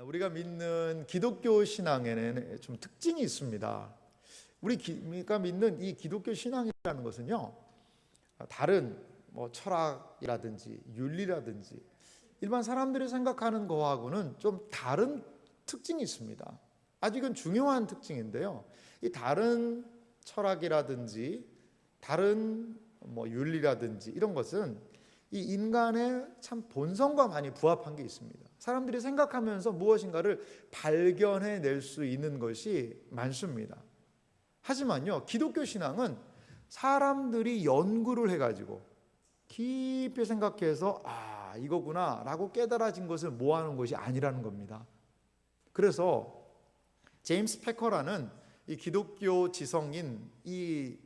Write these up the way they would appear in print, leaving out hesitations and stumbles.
우리가 믿는 기독교 신앙에는 좀 특징이 있습니다. 우리가 믿는 이 기독교 신앙이라는 것은요, 다른 철학이라든지 윤리라든지 일반 사람들이 생각하는 거하고는 좀 다른 특징이 있습니다. 아주 이건 중요한 특징인데요, 이 다른 철학이라든지 다른 윤리라든지 이런 것은 이 인간의 참 본성과 많이 부합한 게 있습니다. 사람들이 생각하면서 무엇인가를 발견해낼 수 있는 것이 많습니다. 하지만요, 기독교 신앙은 사람들이 연구를 해가지고 깊이 생각해서 이거구나 라고 깨달아진 것을 모아놓은 것이 아니라는 겁니다. 그래서 제임스 패커라는 이 기독교 지성인 이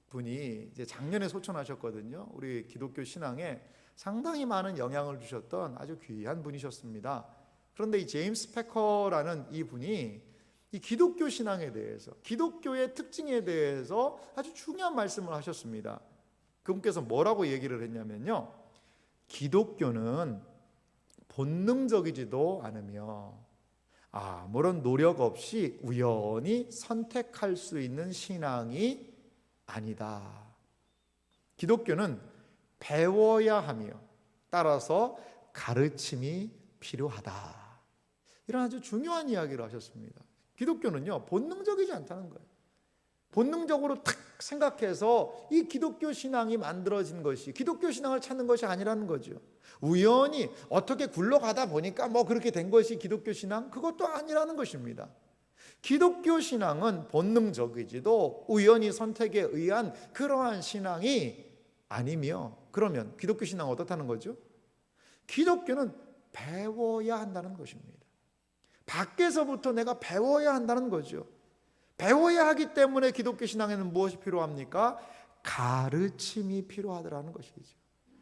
분이 이제 작년에 소천하셨거든요. 우리 기독교 신앙에 상당히 많은 영향을 주셨던 아주 귀한 분이셨습니다. 그런데 이 제임스 패커라는 이 분이 이 기독교 신앙에 대해서, 기독교의 특징에 대해서 아주 중요한 말씀을 하셨습니다. 그분께서 뭐라고 얘기를 했냐면요, 기독교는 본능적이지도 않으며 아무런 노력 없이 우연히 선택할 수 있는 신앙이 아니다. 기독교는 배워야 하며 따라서 가르침이 필요하다. 이런 아주 중요한 이야기를 하셨습니다. 기독교는요, 본능적이지 않다는 거예요. 본능적으로 탁 생각해서 이 기독교 신앙이 만들어진 것이, 기독교 신앙을 찾는 것이 아니라는 거죠. 우연히 어떻게 굴러가다 보니까 그렇게 된 것이 기독교 신앙? 그것도 아니라는 것입니다. 기독교 신앙은 본능적이지도 우연히 선택에 의한 그러한 신앙이 아니며, 그러면 기독교 신앙은 어떻다는 거죠? 기독교는 배워야 한다는 것입니다. 밖에서부터 내가 배워야 한다는 거죠. 배워야 하기 때문에 기독교 신앙에는 무엇이 필요합니까? 가르침이 필요하더라는 것이죠.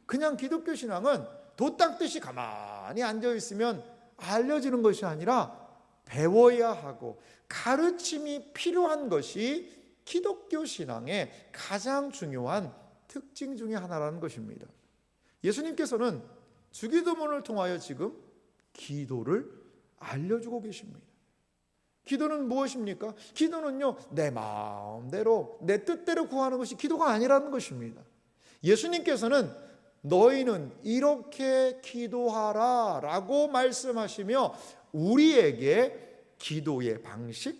그냥 기독교 신앙은 도 닦듯이 가만히 앉아 있으면 알려지는 것이 아니라 배워야 하고 가르침이 필요한 것이 기독교 신앙의 가장 중요한 특징 중에 하나라는 것입니다. 예수님께서는 주기도문을 통하여 지금 기도를 알려주고 계십니다. 기도는 무엇입니까? 기도는요, 내 마음대로 내 뜻대로 구하는 것이 기도가 아니라는 것입니다. 예수님께서는 너희는 이렇게 기도하라 라고 말씀하시며 우리에게 기도의 방식,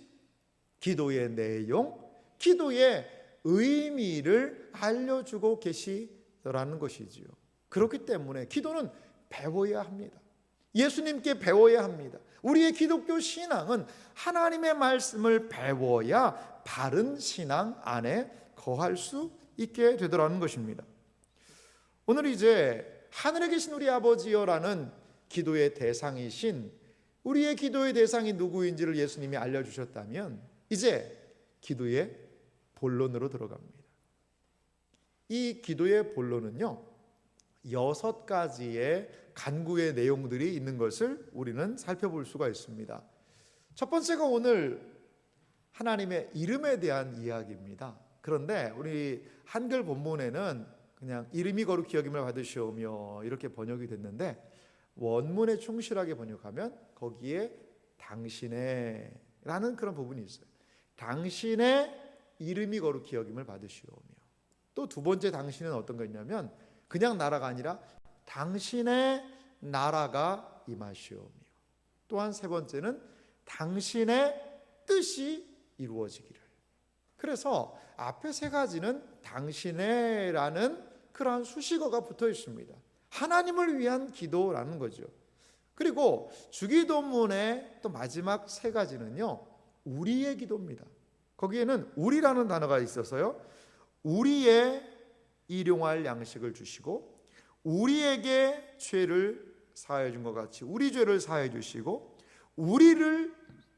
기도의 내용, 기도의 의미를 알려주고 계시더라는 것이지요. 그렇기 때문에 기도는 배워야 합니다. 예수님께 배워야 합니다. 우리의 기독교 신앙은 하나님의 말씀을 배워야 바른 신앙 안에 거할 수 있게 되더라는 것입니다. 오늘 이제 하늘에 계신 우리 아버지여라는 기도의 대상이신, 우리의 기도의 대상이 누구인지를 예수님이 알려주셨다면 이제 기도의 본론으로 들어갑니다. 이 기도의 본론은요, 6가지의 간구의 내용들이 있는 것을 우리는 살펴볼 수가 있습니다. 첫 번째가 오늘 하나님의 이름에 대한 이야기입니다. 그런데 우리 한글 본문에는 그냥 이름이 거룩히 여김을 받으시오며 이렇게 번역이 됐는데, 원문에 충실하게 번역하면 거기에 당신의 라는 그런 부분이 있어요. 당신의 이름이 거룩히 여김을 받으시오며, 또 두 번째 당신은 어떤 거냐면 그냥 나라가 아니라 당신의 나라가 임하시오며, 또한 세 번째는 당신의 뜻이 이루어지기를. 그래서 앞에 세 가지는 당신의라는 그러한 수식어가 붙어 있습니다. 하나님을 위한 기도라는 거죠. 그리고 주기도문의 또 마지막 세 가지는요, 우리의 기도입니다. 거기에는 우리라는 단어가 있어서요, 우리의 일용할 양식을 주시고 우리에게 죄를 사하여 준 것 같이 우리 죄를 사하여 주시고 우리를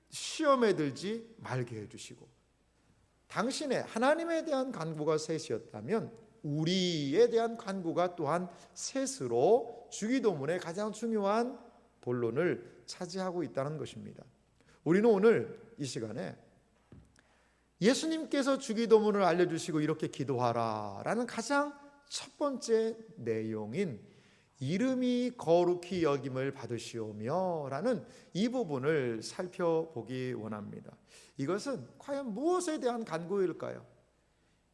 시험에 들지 말게 해주시고, 당신의 하나님에 대한 간구가 셋이었다면 우리에 대한 간구가 또한 셋으로 주기도문의 가장 중요한 본론을 차지하고 있다는 것입니다. 우리는 오늘 이 시간에 예수님께서 주기도문을 알려주시고 이렇게 기도하라 라는 가장 첫 번째 내용인 이름이 거룩히 여김을 받으시오며 라는 이 부분을 살펴보기 원합니다. 이것은 과연 무엇에 대한 간구일까요?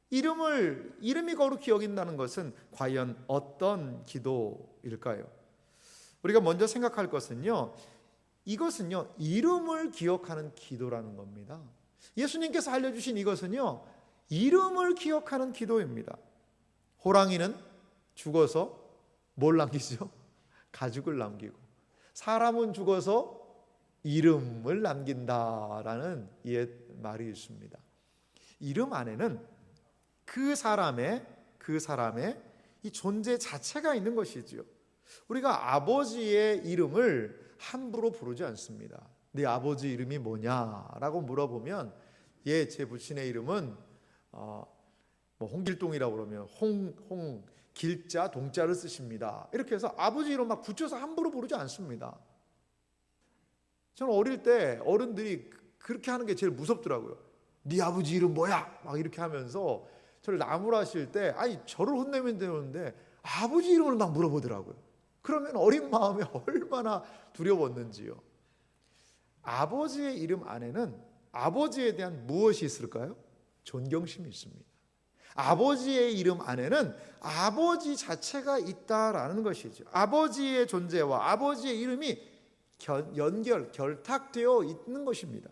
이름이 거룩히 여긴다는 것은 과연 어떤 기도일까요? 우리가 먼저 생각할 것은요, 이것은요, 이름을 기억하는 기도라는 겁니다. 예수님께서 알려주신 이것은요, 이름을 기억하는 기도입니다. 호랑이는 죽어서 뭘 남기죠? 가죽을 남기고, 사람은 죽어서 이름을 남긴다라는 옛 말이 있습니다. 이름 안에는 그 사람의 이 존재 자체가 있는 것이지요. 우리가 아버지의 이름을 함부로 부르지 않습니다. 네 아버지 이름이 뭐냐라고 물어보면, 제 부친의 이름은 홍길동이라고 그러면 길자 동자를 쓰십니다. 이렇게 해서 아버지 이름 막 붙여서 함부로 부르지 않습니다. 저는 어릴 때 어른들이 그렇게 하는 게 제일 무섭더라고요. 네 아버지 이름 뭐야? 막 이렇게 하면서 저를 나무라실 때, 저를 혼내면 되는데 아버지 이름을 막 물어보더라고요. 그러면 어린 마음에 얼마나 두려웠는지요. 아버지의 이름 안에는 아버지에 대한 무엇이 있을까요? 존경심이 있습니다. 아버지의 이름 안에는 아버지 자체가 있다라는 것이죠. 아버지의 존재와 아버지의 이름이 결탁되어 있는 것입니다.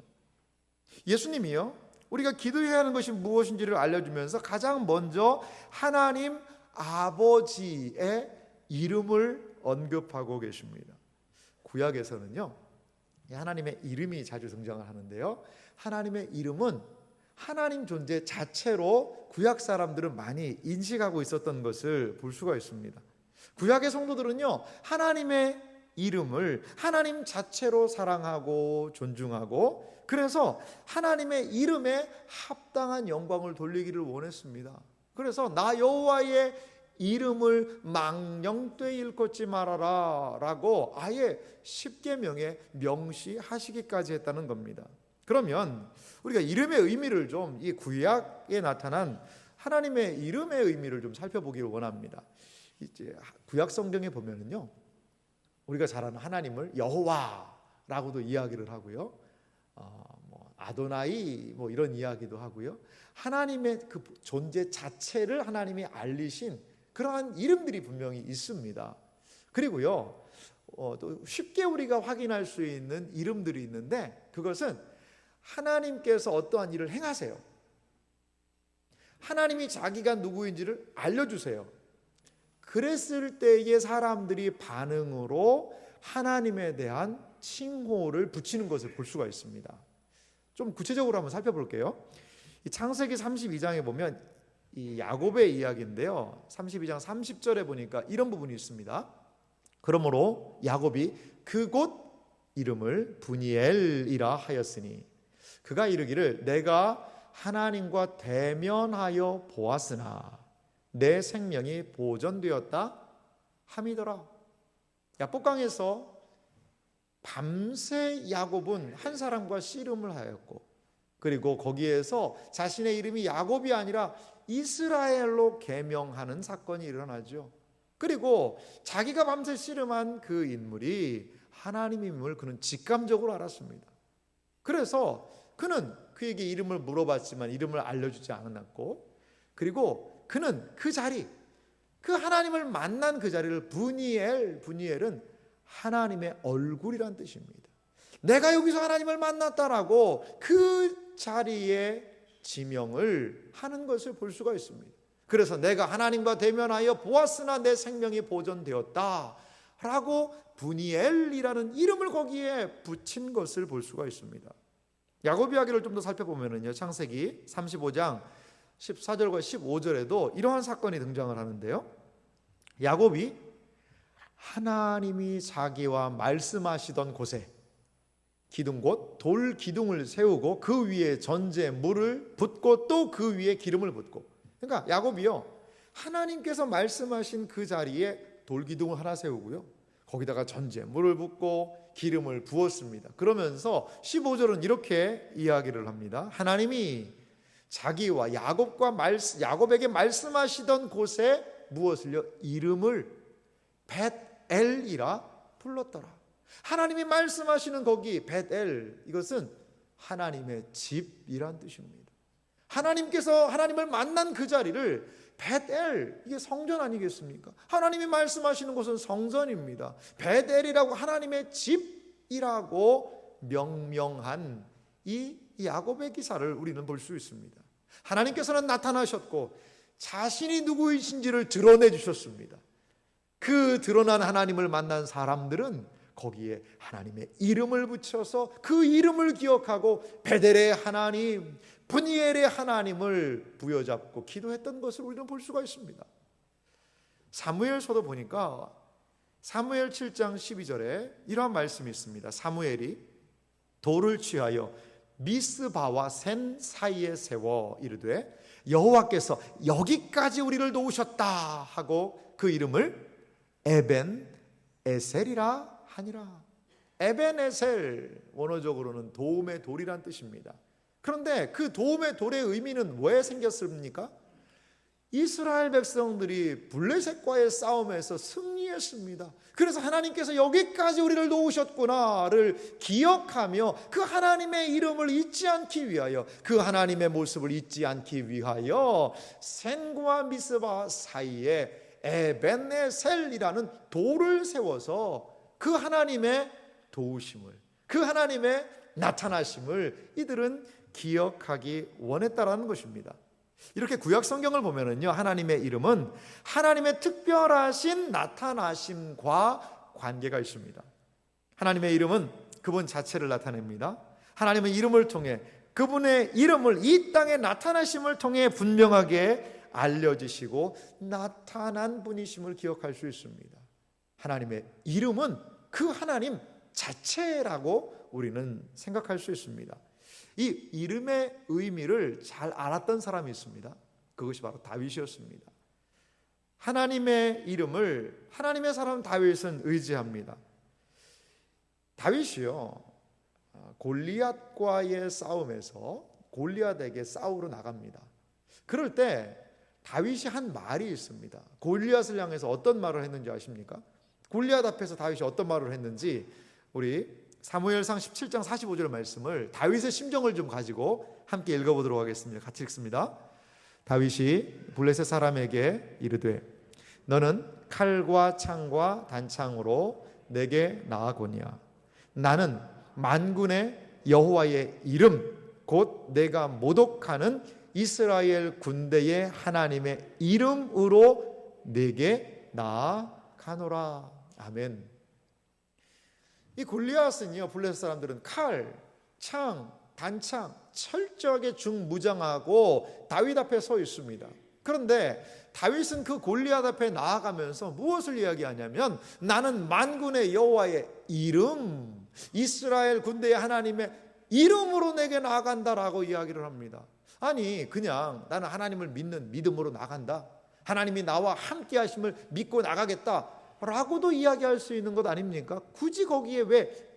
예수님이요, 우리가 기도해야 하는 것이 무엇인지를 알려주면서 가장 먼저 하나님 아버지의 이름을 언급하고 계십니다. 구약에서는요, 하나님의 이름이 자주 등장을 하는데요, 하나님의 이름은 하나님 존재 자체로 구약 사람들은 많이 인식하고 있었던 것을 볼 수가 있습니다. 구약의 성도들은요, 하나님의 이름을 하나님 자체로 사랑하고 존중하고, 그래서 하나님의 이름에 합당한 영광을 돌리기를 원했습니다. 그래서 나 여호와의 이름을 망령되이 일컫지 말아라 라고 아예 십계명에 명시하시기까지 했다는 겁니다. 그러면 우리가 이름의 의미를 좀, 이 구약에 나타난 하나님의 이름의 의미를 좀 살펴보기를 원합니다. 이제 구약 성경에 보면은요, 우리가 잘 아는 하나님을 여호와라고도 이야기를 하고요, 아도나이 이런 이야기도 하고요, 하나님의 그 존재 자체를 하나님이 알리신 그러한 이름들이 분명히 있습니다. 그리고요, 또 쉽게 우리가 확인할 수 있는 이름들이 있는데, 그것은 하나님께서 어떠한 일을 행하세요. 하나님이 자기가 누구인지를 알려주세요. 그랬을 때의 사람들이 반응으로 하나님에 대한 칭호를 붙이는 것을 볼 수가 있습니다. 좀 구체적으로 한번 살펴볼게요. 이 창세기 32장에 보면 이 야곱의 이야기인데요, 32장 30절에 보니까 이런 부분이 있습니다. 그러므로 야곱이 그곳 이름을 브니엘이라 하였으니 그가 이르기를 내가 하나님과 대면하여 보았으나 내 생명이 보존되었다 함이더라. 야복강에서 밤새 야곱은 한 사람과 씨름을 하였고, 그리고 거기에서 자신의 이름이 야곱이 아니라 이스라엘로 개명하는 사건이 일어나죠. 그리고 자기가 밤새 씨름한 그 인물이 하나님임을 그는 직감적으로 알았습니다. 그래서 그는 그에게 이름을 물어봤지만 이름을 알려주지 않았고, 그리고 그는 그 자리, 그 하나님을 만난 그 자리를 브니엘은 하나님의 얼굴이란 뜻입니다. 내가 여기서 하나님을 만났다라고 그 자리에 지명을 하는 것을 볼 수가 있습니다. 그래서 내가 하나님과 대면하여 보았으나 내 생명이 보존되었다 라고 브니엘이라는 이름을 거기에 붙인 것을 볼 수가 있습니다. 야곱 이야기를 좀 더 살펴보면요, 창세기 35장 14절과 15절에도 이러한 사건이 등장을 하는데요, 야곱이 하나님이 자기와 말씀하시던 곳에 기둥 곧 돌 기둥을 세우고 그 위에 전제 물을 붓고 또 그 위에 기름을 붓고, 그러니까 야곱이요, 하나님께서 말씀하신 그 자리에 돌 기둥을 하나 세우고요, 거기다가 전제 물을 붓고 기름을 부었습니다. 그러면서 15절은 이렇게 이야기를 합니다. 하나님이 자기와 야곱에게 말씀하시던 곳에 무엇을요? 이름을 벳엘이라 불렀더라. 하나님이 말씀하시는 거기 벳엘, 이것은 하나님의 집이란 뜻입니다. 하나님께서 하나님을 만난 그 자리를 벳엘, 이게 성전 아니겠습니까? 하나님이 말씀하시는 곳은 성전입니다. 벳엘이라고 하나님의 집이라고 명명한 이 야곱의 기사를 우리는 볼 수 있습니다. 하나님께서는 나타나셨고 자신이 누구이신지를 드러내 주셨습니다. 그 드러난 하나님을 만난 사람들은 거기에 하나님의 이름을 붙여서 그 이름을 기억하고 베델의 하나님, 브니엘의 하나님을 부여잡고 기도했던 것을 우리는 볼 수가 있습니다. 사무엘서도 보니까 사무엘 7장 12절에 이러한 말씀이 있습니다. 사무엘이 돌을 취하여 미스바와 센 사이에 세워 이르되 여호와께서 여기까지 우리를 도우셨다 하고 그 이름을 에벤 에셀이라 하니라. 에벤 에셀, 원어적으로는 도움의 돌이란 뜻입니다. 그런데 그 도움의 돌의 의미는 왜 생겼습니까? 이스라엘 백성들이 블레셋과의 싸움에서 승리했습니다. 그래서 하나님께서 여기까지 우리를 도우셨구나를 기억하며 그 하나님의 이름을 잊지 않기 위하여, 그 하나님의 모습을 잊지 않기 위하여 센과 미스바 사이에 에벤에셀이라는 돌을 세워서 그 하나님의 도우심을, 그 하나님의 나타나심을 이들은 기억하기 원했다라는 것입니다. 이렇게 구약 성경을 보면은요, 하나님의 이름은 하나님의 특별하신 나타나심과 관계가 있습니다. 하나님의 이름은 그분 자체를 나타냅니다. 하나님의 이름을 통해 그분의 이름을 이 땅에 나타나심을 통해 분명하게 알려지시고 나타난 분이심을 기억할 수 있습니다. 하나님의 이름은 그 하나님 자체라고 우리는 생각할 수 있습니다. 이 이름의 의미를 잘 알았던 사람이 있습니다. 그것이 바로 다윗이었습니다. 하나님의 이름을 하나님의 사람 다윗은 의지합니다. 다윗이요, 골리앗과의 싸움에서 골리앗에게 싸우러 나갑니다. 그럴 때 다윗이 한 말이 있습니다. 골리앗을 향해서 어떤 말을 했는지 아십니까? 골리앗 앞에서 다윗이 어떤 말을 했는지 우리 사무엘상 17장 45절 말씀을 다윗의 심정을 좀 가지고 함께 읽어보도록 하겠습니다. 같이 읽습니다. 다윗이 블레셋 사람에게 이르되 너는 칼과 창과 단창으로 내게 나아오니야. 나는 만군의 여호와의 이름 곧 내가 모독하는 이스라엘 군대의 하나님의 이름으로 내게 나아가노라. 아멘. 이 골리앗은요, 블레셋 사람들은 칼, 창, 단창 철저하게 중무장하고 다윗 앞에 서 있습니다. 그런데 다윗은 그 골리앗 앞에 나아가면서 무엇을 이야기하냐면 나는 만군의 여호와의 이름, 이스라엘 군대의 하나님의 이름으로 내게 나아간다라고 이야기를 합니다. 아니, 그냥 나는 하나님을 믿는 믿음으로 나간다, 하나님이 나와 함께 하심을 믿고 나가겠다 라고도 이야기할 수 있는 것 아닙니까? 굳이 거기에 왜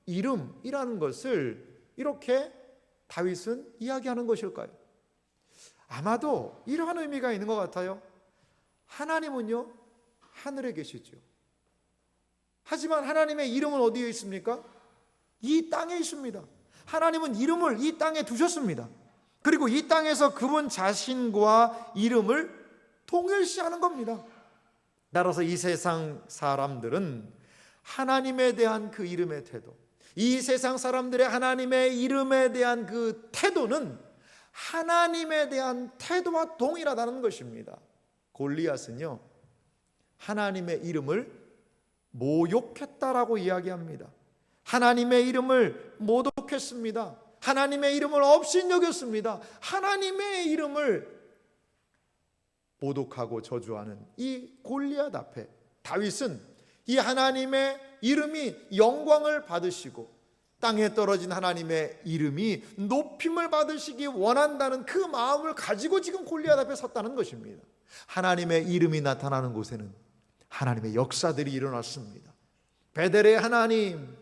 이름이라는 것을 이렇게 다윗은 이야기하는 것일까요? 아마도 이러한 의미가 있는 것 같아요. 하나님은요, 하늘에 계시죠. 하지만 하나님의 이름은 어디에 있습니까? 이 땅에 있습니다. 하나님은 이름을 이 땅에 두셨습니다. 그리고 이 땅에서 그분 자신과 이름을 통일시하는 겁니다. 따라서 이 세상 사람들은 하나님에 대한 그 이름의 태도, 이 세상 사람들의 하나님의 이름에 대한 그 태도는 하나님에 대한 태도와 동일하다는 것입니다. 골리앗은요, 하나님의 이름을 모욕했다라고 이야기합니다. 하나님의 이름을 모독했습니다. 하나님의 이름을 업신여겼습니다. 하나님의 이름을 모독하고 저주하는 이 골리앗 앞에 다윗은 이 하나님의 이름이 영광을 받으시고 땅에 떨어진 하나님의 이름이 높임을 받으시기 원한다는 그 마음을 가지고 지금 골리앗 앞에 섰다는 것입니다. 하나님의 이름이 나타나는 곳에는 하나님의 역사들이 일어났습니다. 베델의 하나님,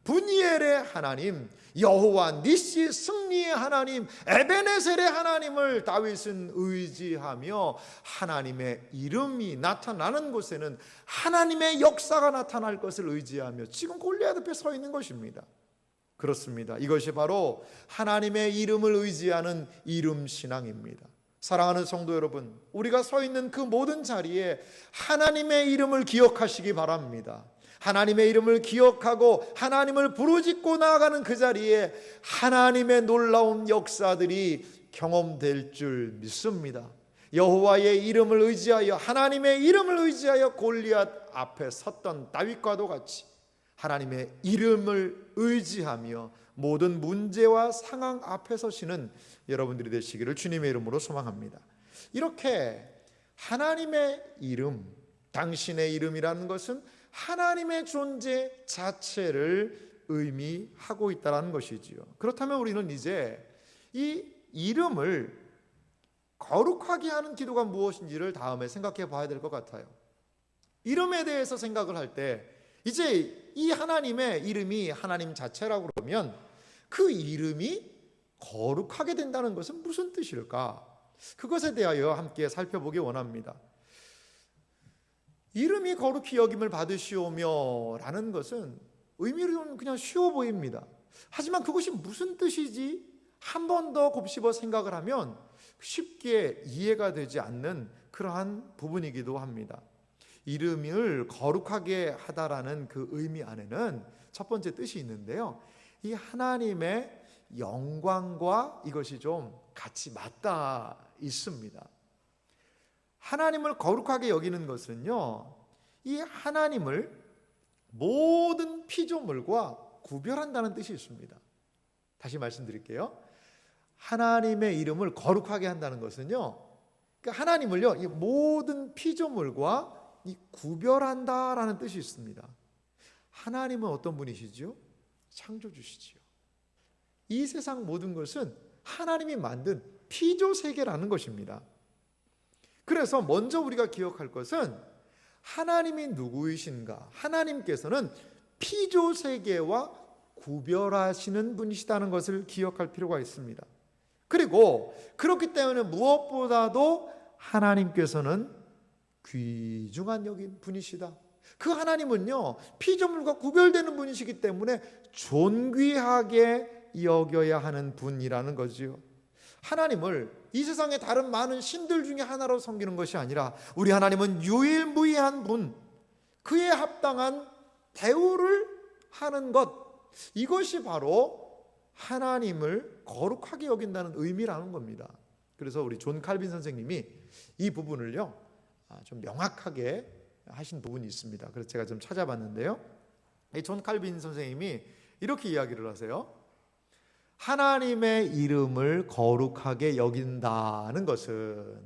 분이엘의 하나님, 여호와 니시 승리의 하나님, 에베네셀의 하나님을 다윗은 의지하며 하나님의 이름이 나타나는 곳에는 하나님의 역사가 나타날 것을 의지하며 지금 골리앗 앞에 서 있는 것입니다. 그렇습니다. 이것이 바로 하나님의 이름을 의지하는 이름 신앙입니다. 사랑하는 성도 여러분, 우리가 서 있는 그 모든 자리에 하나님의 이름을 기억하시기 바랍니다. 하나님의 이름을 기억하고 하나님을 부르짖고 나아가는 그 자리에 하나님의 놀라운 역사들이 경험될 줄 믿습니다. 여호와의 이름을 의지하여, 하나님의 이름을 의지하여 골리앗 앞에 섰던 다윗과도 같이 하나님의 이름을 의지하며 모든 문제와 상황 앞에 서시는 여러분들이 되시기를 주님의 이름으로 소망합니다. 이렇게 하나님의 이름, 당신의 이름이라는 것은 하나님의 존재 자체를 의미하고 있다는 것이지요. 그렇다면 우리는 이제 이 이름을 거룩하게 하는 기도가 무엇인지를 다음에 생각해 봐야 될 것 같아요. 이름에 대해서 생각을 할 때 이제 이 하나님의 이름이 하나님 자체라고 그러면 그 이름이 거룩하게 된다는 것은 무슨 뜻일까? 그것에 대하여 함께 살펴보기 원합니다. 이름이 거룩히 여김을 받으시오며 라는 것은 의미로는 그냥 쉬워 보입니다. 하지만 그것이 무슨 뜻이지? 한 번 더 곱씹어 생각을 하면 쉽게 이해가 되지 않는 그러한 부분이기도 합니다. 이름을 거룩하게 하다라는 그 의미 안에는 첫 번째 뜻이 있는데요, 이 하나님의 영광과 이것이 좀 같이 맞닿아 있습니다. 하나님을 거룩하게 여기는 것은요, 이 하나님을 모든 피조물과 구별한다는 뜻이 있습니다. 다시 말씀드릴게요. 하나님의 이름을 거룩하게 한다는 것은요, 그러니까 하나님을요, 이 모든 피조물과 이 구별한다라는 뜻이 있습니다. 하나님은 어떤 분이시죠? 창조주시지요. 이 세상 모든 것은 하나님이 만든 피조 세계라는 것입니다. 그래서 먼저 우리가 기억할 것은 하나님이 누구이신가? 하나님께서는 피조 세계와 구별하시는 분이시다는 것을 기억할 필요가 있습니다. 그리고 그렇기 때문에 무엇보다도 하나님께서는 귀중한 여긴 분이시다. 그 하나님은요, 피조물과 구별되는 분이시기 때문에 존귀하게 여겨야 하는 분이라는 거지요. 하나님을 이 세상의 다른 많은 신들 중에 하나로 섬기는 것이 아니라 우리 하나님은 유일무이한 분, 그에 합당한 대우를 하는 것, 이것이 바로 하나님을 거룩하게 여긴다는 의미라는 겁니다. 그래서 우리 존 칼빈 선생님이 이 부분을요, 좀 명확하게 하신 부분이 있습니다. 그래서 제가 좀 찾아봤는데요, 이 존 칼빈 선생님이 이렇게 이야기를 하세요. 하나님의 이름을 거룩하게 여긴다는 것은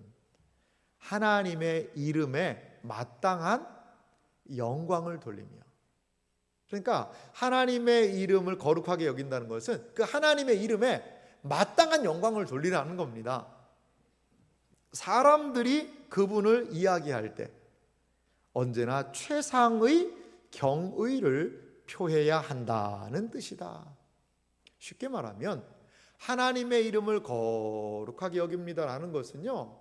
하나님의 이름에 마땅한 영광을 돌리며, 그러니까 하나님의 이름을 거룩하게 여긴다는 것은 그 하나님의 이름에 마땅한 영광을 돌리라는 겁니다. 사람들이 그분을 이야기할 때 언제나 최상의 경의를 표해야 한다는 뜻이다. 쉽게 말하면 하나님의 이름을 거룩하게 여깁니다라는 것은요,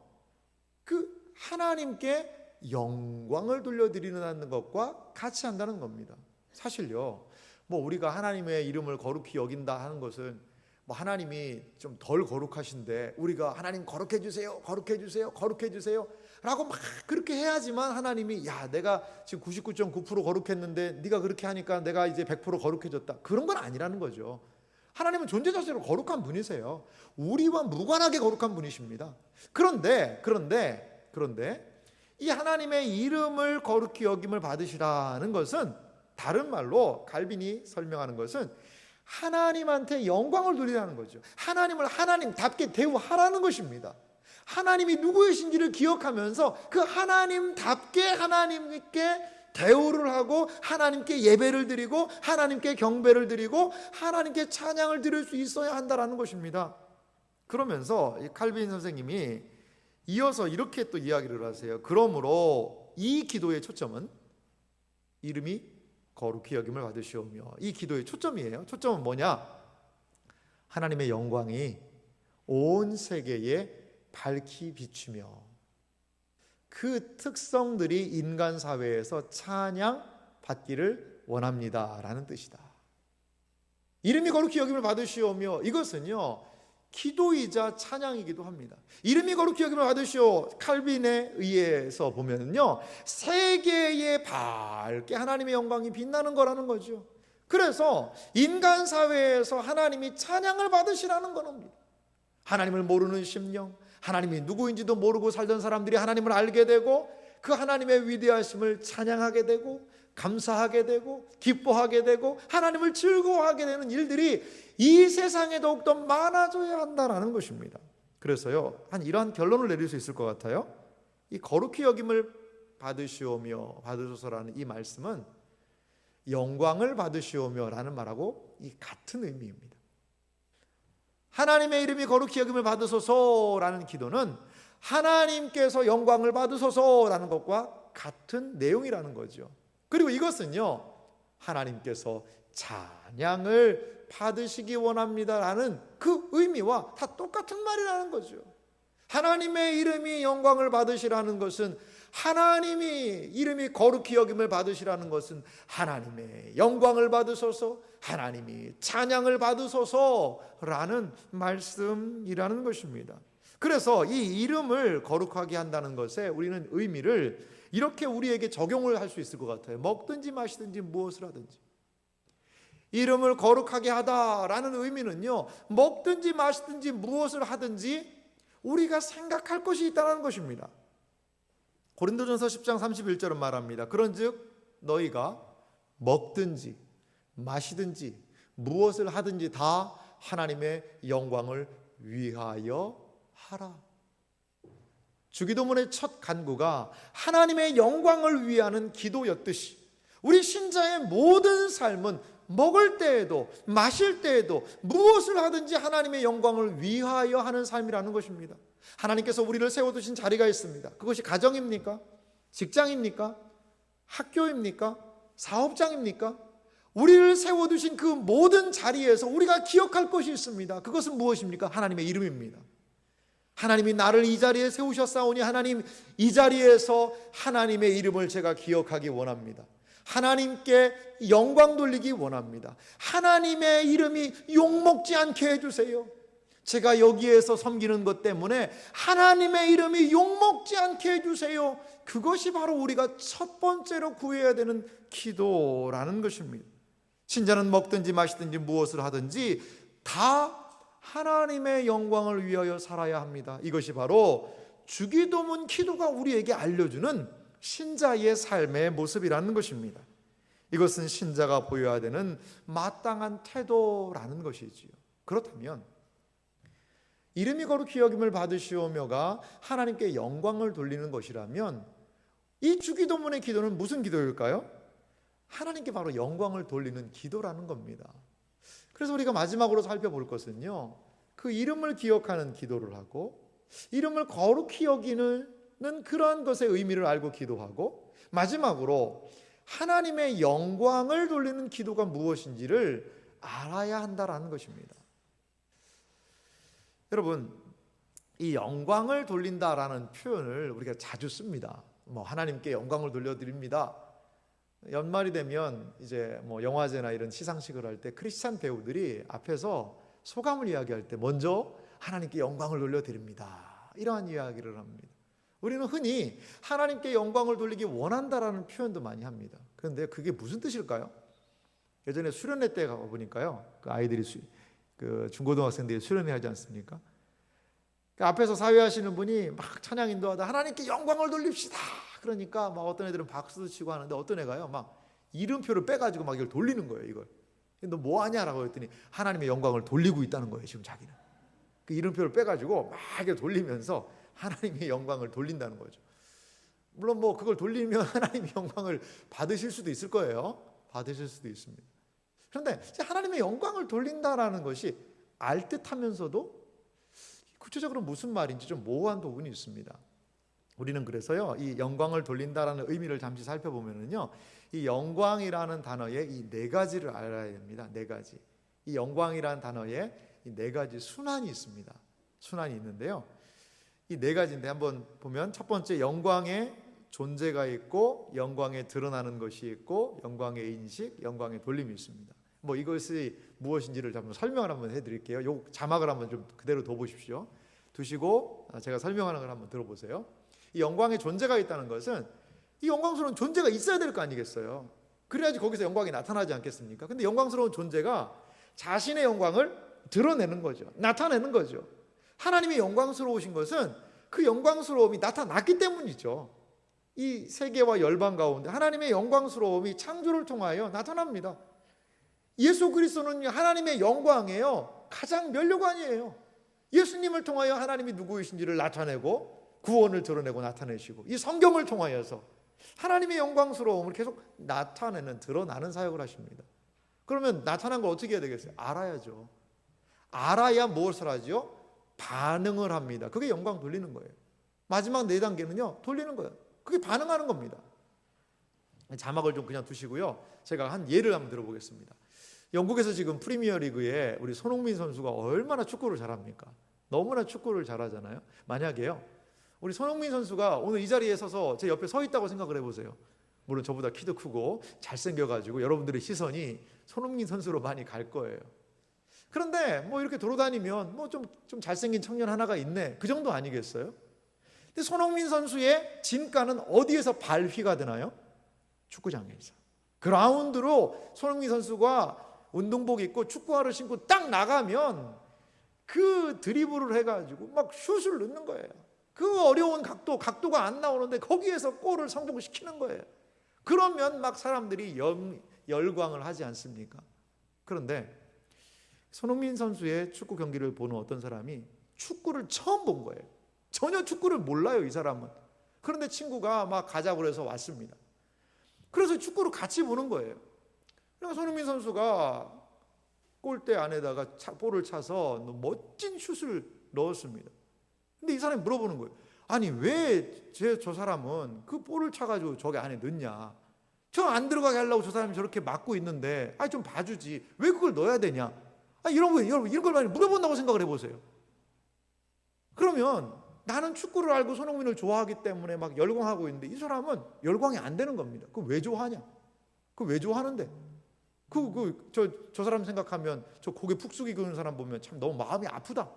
그 하나님께 영광을 돌려드리는 것과 같이 한다는 겁니다. 사실요, 뭐 우리가 하나님의 이름을 거룩히 여긴다 하는 것은 뭐 하나님이 좀 덜 거룩하신데 우리가 하나님 거룩해 주세요, 거룩해 주세요, 거룩해 주세요 라고 막 그렇게 해야지만 하나님이, 야, 내가 지금 99.9% 거룩했는데 네가 그렇게 하니까 내가 이제 100% 거룩해졌다, 그런 건 아니라는 거죠. 하나님은 존재 자체로 거룩한 분이세요. 우리와 무관하게 거룩한 분이십니다. 그런데 이 하나님의 이름을 거룩히 여김을 받으시라는 것은, 다른 말로 칼빈이 설명하는 것은 하나님한테 영광을 돌리라는 거죠. 하나님을 하나님답게 대우하라는 것입니다. 하나님이 누구이신지를 기억하면서 그 하나님답게 하나님께 대우를 하고 하나님께 예배를 드리고 하나님께 경배를 드리고 하나님께 찬양을 드릴 수 있어야 한다는 것입니다. 그러면서 칼빈 선생님이 이어서 이렇게 또 이야기를 하세요. 그러므로 이 기도의 초점은 이름이 거룩히 여김을 받으시오며. 이 기도의 초점이에요. 초점은 뭐냐? 하나님의 영광이 온 세계에 밝히 비추며 그 특성들이 인간 사회에서 찬양 받기를 원합니다 라는 뜻이다. 이름이 거룩히 여김을 받으시오며, 이것은요 기도이자 찬양이기도 합니다. 이름이 거룩히 여김을 받으시오, 칼빈에 의해서 보면요 세계에 밝게 하나님의 영광이 빛나는 거라는 거죠. 그래서 인간 사회에서 하나님이 찬양을 받으시라는 겁니다. 하나님을 모르는 심령, 하나님이 누구인지도 모르고 살던 사람들이 하나님을 알게 되고 그 하나님의 위대하심을 찬양하게 되고 감사하게 되고 기뻐하게 되고 하나님을 즐거워하게 되는 일들이 이 세상에 더욱더 많아져야 한다는 것입니다. 그래서요 이러한 결론을 내릴 수 있을 것 같아요. 이 거룩히 여김을 받으시오며 받으소서라는 이 말씀은 영광을 받으시오며 라는 말하고 이 같은 의미입니다. 하나님의 이름이 거룩히 여김을 받으소서라는 기도는 하나님께서 영광을 받으소서라는 것과 같은 내용이라는 거죠. 그리고 이것은요 하나님께서 찬양을 받으시기 원합니다라는 그 의미와 다 똑같은 말이라는 거죠. 하나님의 이름이 영광을 받으시라는 것은, 하나님이 이름이 거룩히 여김을 받으시라는 것은 하나님의 영광을 받으소서, 하나님이 찬양을 받으소서라는 말씀이라는 것입니다. 그래서 이 이름을 거룩하게 한다는 것에 우리는 의미를 이렇게 우리에게 적용을 할 수 있을 것 같아요. 먹든지 마시든지 무엇을 하든지 이름을 거룩하게 하다라는 의미는요 먹든지 마시든지 무엇을 하든지 우리가 생각할 것이 있다는 것입니다. 고린도전서 10장 31절은 말합니다. 그런즉 너희가 먹든지 마시든지 무엇을 하든지 다 하나님의 영광을 위하여 하라. 주기도문의 첫 간구가 하나님의 영광을 위하는 기도였듯이 우리 신자의 모든 삶은 먹을 때에도 마실 때에도 무엇을 하든지 하나님의 영광을 위하여 하는 삶이라는 것입니다. 하나님께서 우리를 세워두신 자리가 있습니다. 그것이 가정입니까? 직장입니까? 학교입니까? 사업장입니까? 우리를 세워두신 그 모든 자리에서 우리가 기억할 것이 있습니다. 그것은 무엇입니까? 하나님의 이름입니다. 하나님이 나를 이 자리에 세우셨사오니 하나님 이 자리에서 하나님의 이름을 제가 기억하기 원합니다. 하나님께 영광 돌리기 원합니다. 하나님의 이름이 욕먹지 않게 해주세요. 제가 여기에서 섬기는 것 때문에 하나님의 이름이 욕먹지 않게 해주세요. 그것이 바로 우리가 첫 번째로 구해야 되는 기도라는 것입니다. 신자는 먹든지 마시든지 무엇을 하든지 다 하나님의 영광을 위하여 살아야 합니다. 이것이 바로 주기도문 기도가 우리에게 알려주는 신자의 삶의 모습이라는 것입니다. 이것은 신자가 보여야 되는 마땅한 태도라는 것이지요. 그렇다면 이름이 거룩히 여김을 받으시오며가 하나님께 영광을 돌리는 것이라면 이 주기도문의 기도는 무슨 기도일까요? 하나님께 바로 영광을 돌리는 기도라는 겁니다. 그래서 우리가 마지막으로 살펴볼 것은요, 그 이름을 기억하는 기도를 하고 이름을 거룩히 여기는 그러한 것의 의미를 알고 기도하고 마지막으로 하나님의 영광을 돌리는 기도가 무엇인지를 알아야 한다라는 것입니다. 여러분, 이 영광을 돌린다라는 표현을 우리가 자주 씁니다. 하나님께 영광을 돌려드립니다. 연말이 되면 이제 영화제나 이런 시상식을 할 때 크리스찬 배우들이 앞에서 소감을 이야기할 때 먼저 하나님께 영광을 돌려드립니다. 이러한 이야기를 합니다. 우리는 흔히 하나님께 영광을 돌리기 원한다라는 표현도 많이 합니다. 그런데 그게 무슨 뜻일까요? 예전에 수련회 때 가보니까요, 그 아이들이 그 중고등학생들이 수련회 하지 않습니까? 그 앞에서 사회하시는 분이 막 찬양 인도하다 하나님께 영광을 돌립시다. 그러니까 막 어떤 애들은 박수도 치고 하는데 어떤 애가요 막 이름표를 빼가지고 막 이걸 돌리는 거예요. 이걸 너 뭐 하냐라고 했더니 하나님의 영광을 돌리고 있다는 거예요. 지금 자기는 그 이름표를 빼가지고 막 이렇게 돌리면서 하나님의 영광을 돌린다는 거죠. 물론 그걸 돌리면 하나님의 영광을 받으실 수도 있을 거예요. 받으실 수도 있습니다. 그런데 하나님의 영광을 돌린다라는 것이 알듯하면서도 구체적으로 무슨 말인지 좀 모호한 부분이 있습니다. 우리는 그래서요, 이 영광을 돌린다라는 의미를 잠시 살펴보면은요, 이 영광이라는 단어에 이 네 가지를 알아야 됩니다. 네 가지. 이 영광이라는 단어에 이 네 가지 순환이 있습니다. 순환이 있는데요, 이 네 가지인데 한번 보면, 첫 번째, 영광의 존재가 있고 영광에 드러나는 것이 있고 영광의 인식, 영광의 돌림이 있습니다. 뭐 이것이 무엇인지를 한번 설명을 한번 해드릴게요. 요 자막을 한번 좀 그대로 둬보십시오. 두시고 제가 설명하는 걸 한번 들어보세요. 이 영광의 존재가 있다는 것은 이 영광스러운 존재가 있어야 될 거 아니겠어요? 그래야지 거기서 영광이 나타나지 않겠습니까? 근데 영광스러운 존재가 자신의 영광을 드러내는 거죠. 나타내는 거죠. 하나님이 영광스러우신 것은 그 영광스러움이 나타났기 때문이죠. 이 세계와 열방 가운데 하나님의 영광스러움이 창조를 통하여 나타납니다. 예수 그리스도는 하나님의 영광이에요. 가장 면류관이에요. 예수님을 통하여 하나님이 누구이신지를 나타내고 구원을 드러내고 나타내시고, 이 성경을 통하여서 하나님의 영광스러움을 계속 나타내는, 드러나는 사역을 하십니다. 그러면 나타난 걸 어떻게 해야 되겠어요? 알아야죠. 알아야 무엇을 하죠? 반응을 합니다. 그게 영광 돌리는 거예요. 마지막 네 단계는요, 돌리는 거예요. 그게 반응하는 겁니다. 자막을 좀 그냥 두시고요, 제가 한 예를 한번 들어보겠습니다. 영국에서 지금 프리미어리그에 우리 손흥민 선수가 얼마나 축구를 잘합니까? 너무나 축구를 잘하잖아요. 만약에요, 우리 손흥민 선수가 오늘 이 자리에 서서 제 옆에 서 있다고 생각을 해보세요. 물론 저보다 키도 크고 잘생겨가지고 여러분들의 시선이 손흥민 선수로 많이 갈 거예요. 그런데 뭐 이렇게 돌아다니면 뭐 좀 잘생긴 청년 하나가 있네, 그 정도 아니겠어요? 근데 손흥민 선수의 진가는 어디에서 발휘가 되나요? 축구장에서. 그라운드로 손흥민 선수가 운동복 입고 축구화를 신고 딱 나가면 그 드리블을 해가지고 막 슛을 넣는 거예요. 그 어려운 각도가 안 나오는데 거기에서 골을 성공시키는 거예요. 그러면 막 사람들이 열광을 하지 않습니까? 그런데 손흥민 선수의 축구 경기를 보는 어떤 사람이 축구를 처음 본 거예요. 전혀 축구를 몰라요, 이 사람은. 그런데 친구가 막 가자고 해서 왔습니다. 그래서 축구를 같이 보는 거예요. 그러니까 손흥민 선수가 골대 안에다가 볼을 차서 멋진 슛을 넣었습니다. 근데 이 사람이 물어보는 거예요. 아니, 왜 저 사람은 그 볼을 차가지고 저기 안에 넣냐? 저 안 들어가게 하려고 저 사람이 저렇게 막고 있는데, 좀 봐주지. 왜 그걸 넣어야 되냐? 이런 거, 여러분, 이런 걸 많이 물어본다고 생각을 해보세요. 그러면 나는 축구를 알고 손흥민을 좋아하기 때문에 막 열광하고 있는데, 이 사람은 열광이 안 되는 겁니다. 그거 왜 좋아하냐? 그거 왜 좋아하는데? 저 사람 생각하면, 저 고개 푹 숙이고 있는 사람 보면 참 너무 마음이 아프다.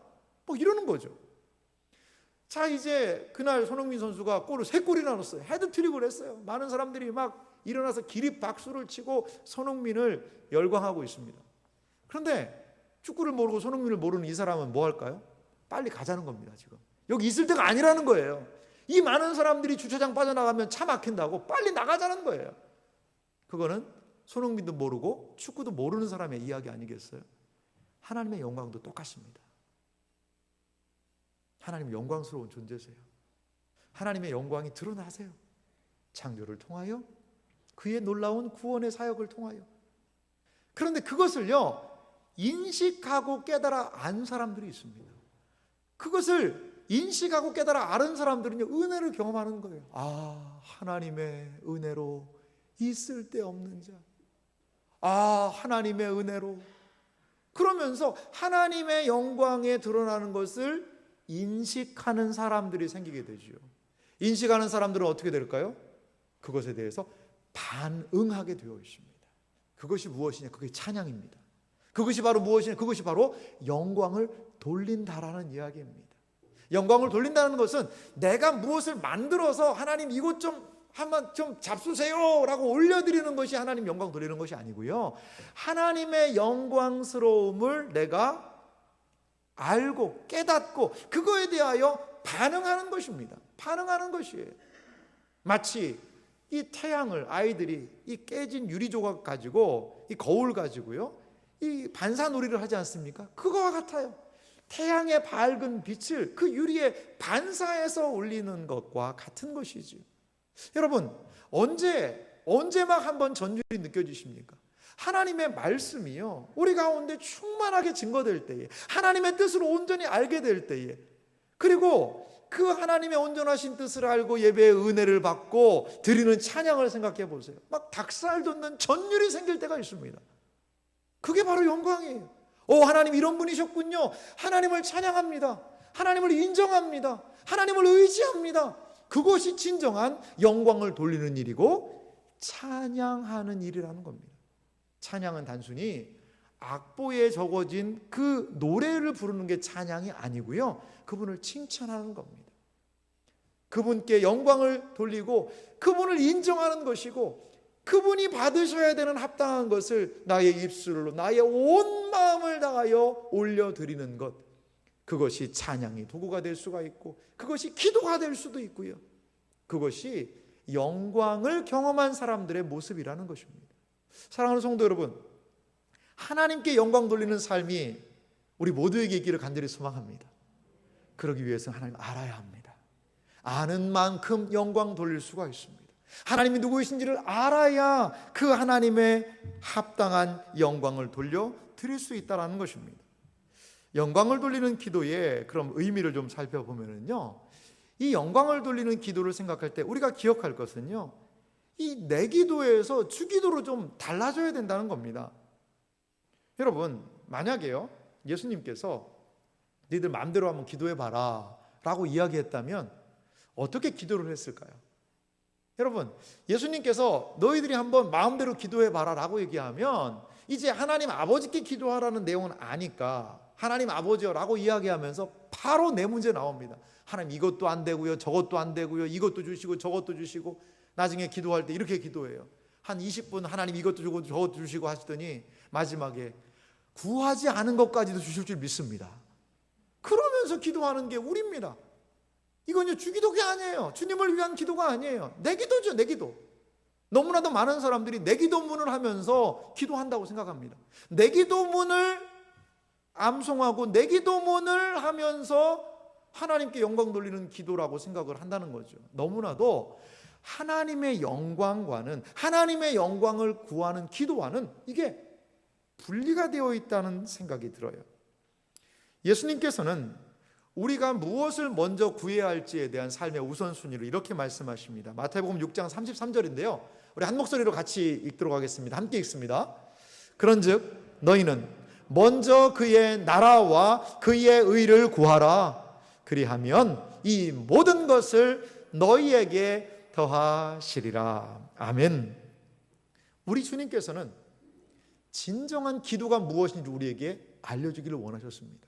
뭐 이러는 거죠. 자, 이제 그날 손흥민 선수가 골을 3골이나 넣었어요. 헤드트릭을 했어요. 많은 사람들이 막 일어나서 기립 박수를 치고 손흥민을 열광하고 있습니다. 그런데 축구를 모르고 손흥민을 모르는 이 사람은 뭐 할까요? 빨리 가자는 겁니다. 지금 여기 있을 때가 아니라는 거예요. 이 많은 사람들이 주차장 빠져나가면 차 막힌다고 빨리 나가자는 거예요. 그거는 손흥민도 모르고 축구도 모르는 사람의 이야기 아니겠어요? 하나님의 영광도 똑같습니다. 하나님 영광스러운 존재세요. 하나님의 영광이 드러나세요. 창조를 통하여, 그의 놀라운 구원의 사역을 통하여. 그런데 그것을요, 인식하고 깨달아 안 사람들이 있습니다. 그것을 인식하고 깨달아 아는 사람들은요, 은혜를 경험하는 거예요. 하나님의 은혜로 있을 데 없는 자. 하나님의 은혜로. 그러면서 하나님의 영광에 드러나는 것을 인식하는 사람들이 생기게 되죠. 인식하는 사람들은 어떻게 될까요? 그것에 대해서 반응하게 되어 있습니다. 그것이 무엇이냐? 그게 찬양입니다. 그것이 바로 무엇이냐? 그것이 바로 영광을 돌린다라는 이야기입니다. 영광을 돌린다는 것은 내가 무엇을 만들어서 하나님 이것 좀 한번 좀 잡수세요 라고 올려드리는 것이 하나님 영광 돌리는 것이 아니고요, 하나님의 영광스러움을 내가 알고 깨닫고 그거에 대하여 반응하는 것입니다. 반응하는 것이에요. 마치 이 태양을 아이들이 이 깨진 유리 조각 가지고, 이 거울 가지고요, 이 반사놀이를 하지 않습니까? 그거와 같아요. 태양의 밝은 빛을 그 유리에 반사해서 올리는 것과 같은 것이죠. 여러분, 언제 막 한번 전율이 느껴지십니까? 하나님의 말씀이요, 우리 가운데 충만하게 증거될 때에, 하나님의 뜻을 온전히 알게 될 때에, 그리고 그 하나님의 온전하신 뜻을 알고 예배의 은혜를 받고 드리는 찬양을 생각해 보세요. 막 닭살 돋는 전율이 생길 때가 있습니다. 그게 바로 영광이에요. 하나님 이런 분이셨군요. 하나님을 찬양합니다. 하나님을 인정합니다. 하나님을 의지합니다. 그것이 진정한 영광을 돌리는 일이고 찬양하는 일이라는 겁니다. 찬양은 단순히 악보에 적어진 그 노래를 부르는 게 찬양이 아니고요, 그분을 칭찬하는 겁니다. 그분께 영광을 돌리고 그분을 인정하는 것이고, 그분이 받으셔야 되는 합당한 것을 나의 입술로 나의 온 마음을 다하여 올려드리는 것, 그것이 찬양의 도구가 될 수가 있고, 그것이 기도가 될 수도 있고요, 그것이 영광을 경험한 사람들의 모습이라는 것입니다. 사랑하는 성도 여러분, 하나님께 영광 돌리는 삶이 우리 모두에게 있기를 간절히 소망합니다. 그러기 위해서는 하나님 알아야 합니다. 아는 만큼 영광 돌릴 수가 있습니다. 하나님이 누구이신지를 알아야 그 하나님의 합당한 영광을 돌려 드릴 수 있다는 것입니다. 영광을 돌리는 기도의 그럼 의미를 좀 살펴보면요, 이 영광을 돌리는 기도를 생각할 때 우리가 기억할 것은요, 이 내 기도에서 주 기도로 좀 달라져야 된다는 겁니다. 여러분, 만약에요, 예수님께서 너희들 마음대로 한번 기도해봐라 라고 이야기했다면 어떻게 기도를 했을까요? 여러분, 예수님께서 너희들이 한번 마음대로 기도해봐라 라고 얘기하면 이제 하나님 아버지께 기도하라는 내용은 아니까 하나님 아버지요 라고 이야기하면서 바로 내 문제 나옵니다. 하나님 이것도 안 되고요, 저것도 안 되고요, 이것도 주시고 저것도 주시고, 나중에 기도할 때 이렇게 기도해요. 한 20분 하나님 이것도 주고 저것도 주시고 하시더니 마지막에 구하지 않은 것까지도 주실 줄 믿습니다. 그러면서 기도하는 게 우리입니다. 이건 주기도가 아니에요. 주님을 위한 기도가 아니에요. 내 기도죠, 내 기도. 너무나도 많은 사람들이 내 기도문을 하면서 기도한다고 생각합니다. 내 기도문을 암송하고 내 기도문을 하면서 하나님께 영광 돌리는 기도라고 생각을 한다는 거죠. 너무나도 하나님의 영광과는, 하나님의 영광을 구하는 기도와는 이게 분리가 되어 있다는 생각이 들어요. 예수님께서는 우리가 무엇을 먼저 구해야 할지에 대한 삶의 우선순위를 이렇게 말씀하십니다. 마태복음 6장 33절인데요, 우리 한 목소리로 같이 읽도록 하겠습니다. 함께 읽습니다. 그런즉 너희는 먼저 그의 나라와 그의 의를 구하라. 그리하면 이 모든 것을 너희에게 더하시리라. 아멘. 우리 주님께서는 진정한 기도가 무엇인지 우리에게 알려주기를 원하셨습니다.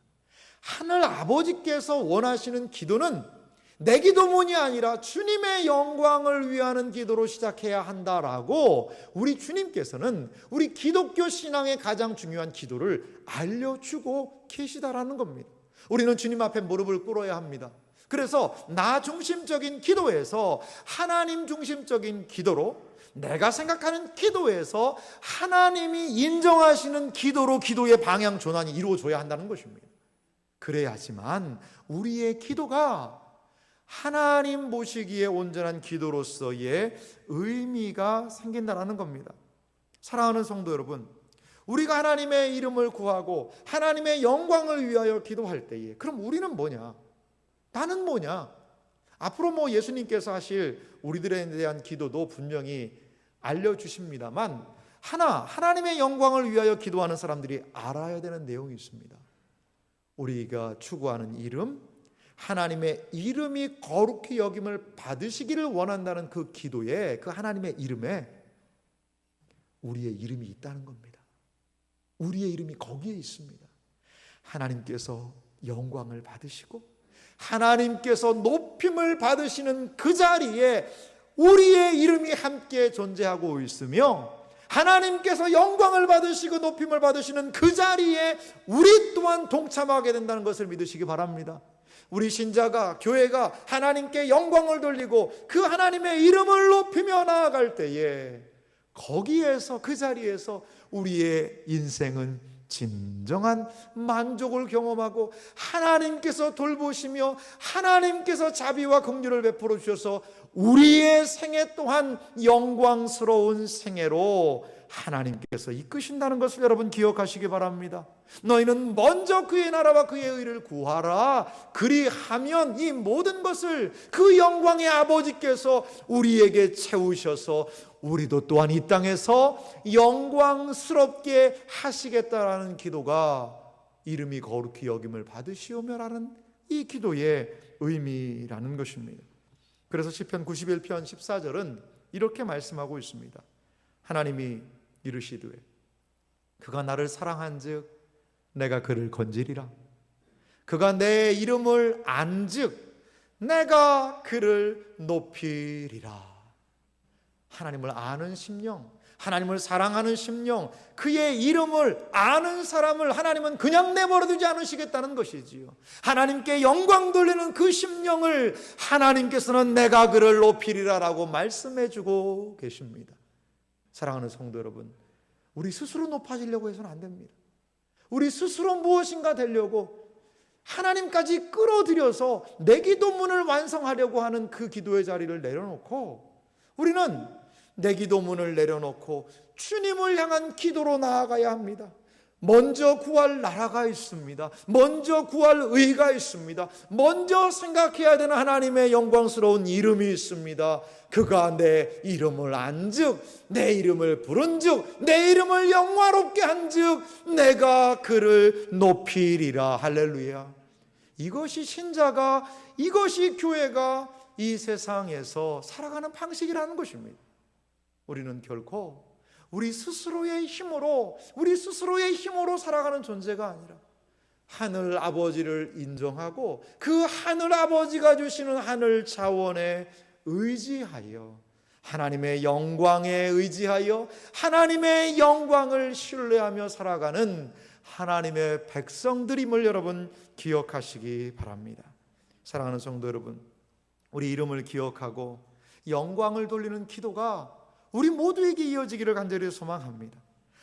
하늘 아버지께서 원하시는 기도는 내 기도문이 아니라 주님의 영광을 위하는 기도로 시작해야 한다라고 우리 주님께서는 우리 기독교 신앙의 가장 중요한 기도를 알려주고 계시다라는 겁니다. 우리는 주님 앞에 무릎을 꿇어야 합니다. 그래서 나 중심적인 기도에서 하나님 중심적인 기도로, 내가 생각하는 기도에서 하나님이 인정하시는 기도로 기도의 방향 전환이 이루어져야 한다는 것입니다. 그래야지만 우리의 기도가 하나님 보시기에 온전한 기도로서의 의미가 생긴다는 겁니다. 사랑하는 성도 여러분, 우리가 하나님의 이름을 구하고 하나님의 영광을 위하여 기도할 때에 그럼 우리는 뭐냐? 나는 뭐냐? 앞으로 예수님께서 하실 우리들에 대한 기도도 분명히 알려주십니다만, 하나님의 영광을 위하여 기도하는 사람들이 알아야 되는 내용이 있습니다. 우리가 추구하는 이름, 하나님의 이름이 거룩히 여김을 받으시기를 원한다는 그 기도에, 그 하나님의 이름에 우리의 이름이 있다는 겁니다. 우리의 이름이 거기에 있습니다. 하나님께서 영광을 받으시고 하나님께서 높임을 받으시는 그 자리에 우리의 이름이 함께 존재하고 있으며, 하나님께서 영광을 받으시고 높임을 받으시는 그 자리에 우리 또한 동참하게 된다는 것을 믿으시기 바랍니다. 우리 신자가, 교회가 하나님께 영광을 돌리고 그 하나님의 이름을 높이며 나아갈 때에 거기에서, 그 자리에서 우리의 인생은 진정한 만족을 경험하고 하나님께서 돌보시며 하나님께서 자비와 긍휼을 베풀어 주셔서 우리의 생애 또한 영광스러운 생애로 하나님께서 이끄신다는 것을 여러분 기억하시기 바랍니다. 너희는 먼저 그의 나라와 그의 의를 구하라. 그리하면 이 모든 것을 그 영광의 아버지께서 우리에게 채우셔서 우리도 또한 이 땅에서 영광스럽게 하시겠다라는 기도가 이름이 거룩히 여김을 받으시오며라는 이 기도의 의미라는 것입니다. 그래서 시편 91편 14절은 이렇게 말씀하고 있습니다. 하나님이 이르시되 그가 나를 사랑한즉 내가 그를 건지리라. 그가 내 이름을 안즉 내가 그를 높이리라. 하나님을 아는 심령, 하나님을 사랑하는 심령, 그의 이름을 아는 사람을 하나님은 그냥 내버려두지 않으시겠다는 것이지요. 하나님께 영광 돌리는 그 심령을 하나님께서는 내가 그를 높이리라라고 말씀해주고 계십니다. 사랑하는 성도 여러분, 우리 스스로 높아지려고 해서는 안 됩니다. 우리 스스로 무엇인가 되려고 하나님까지 끌어들여서 내 기도문을 완성하려고 하는 그 기도의 자리를 내려놓고 우리는 내 기도문을 내려놓고 주님을 향한 기도로 나아가야 합니다. 먼저 구할 나라가 있습니다. 먼저 구할 의가 있습니다. 먼저 생각해야 되는 하나님의 영광스러운 이름이 있습니다. 그가 내 이름을 안즉, 내 이름을 부른즉, 내 이름을 영화롭게 한즉 내가 그를 높이리라. 할렐루야. 이것이 신자가, 이것이 교회가 이 세상에서 살아가는 방식이라는 것입니다. 우리는 결코 우리 스스로의 힘으로 살아가는 존재가 아니라 하늘 아버지를 인정하고 그 하늘 아버지가 주시는 하늘 차원에 의지하여 하나님의 영광에 의지하여 하나님의 영광을 신뢰하며 살아가는 하나님의 백성들임을 여러분 기억하시기 바랍니다. 사랑하는 성도 여러분, 우리 이름을 기억하고 영광을 돌리는 기도가 우리 모두에게 이어지기를 간절히 소망합니다.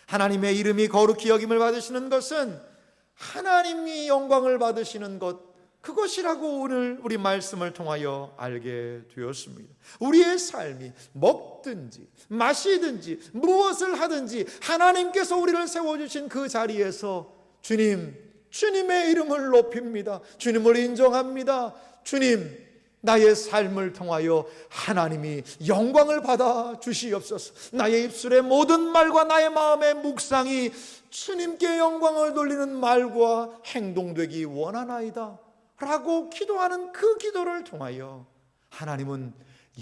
하나님의 이름이 거룩히 여김을 받으시는 것은 하나님이 영광을 받으시는 것, 그것이라고 오늘 우리 말씀을 통하여 알게 되었습니다. 우리의 삶이 먹든지 마시든지 무엇을 하든지 하나님께서 우리를 세워주신 그 자리에서 주님의 이름을 높입니다. 주님을 인정합니다. 주님, 나의 삶을 통하여 하나님이 영광을 받아 주시옵소서. 나의 입술의 모든 말과 나의 마음의 묵상이 주님께 영광을 돌리는 말과 행동되기 원하나이다 라고 기도하는 그 기도를 통하여 하나님은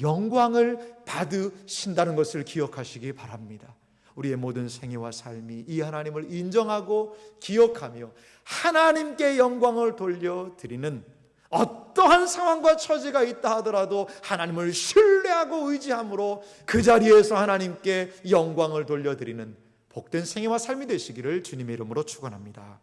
영광을 받으신다는 것을 기억하시기 바랍니다. 우리의 모든 생애와 삶이 이 하나님을 인정하고 기억하며 하나님께 영광을 돌려드리는 어떠한 상황과 처지가 있다 하더라도 하나님을 신뢰하고 의지함으로 그 자리에서 하나님께 영광을 돌려드리는 복된 생애와 삶이 되시기를 주님의 이름으로 축원합니다.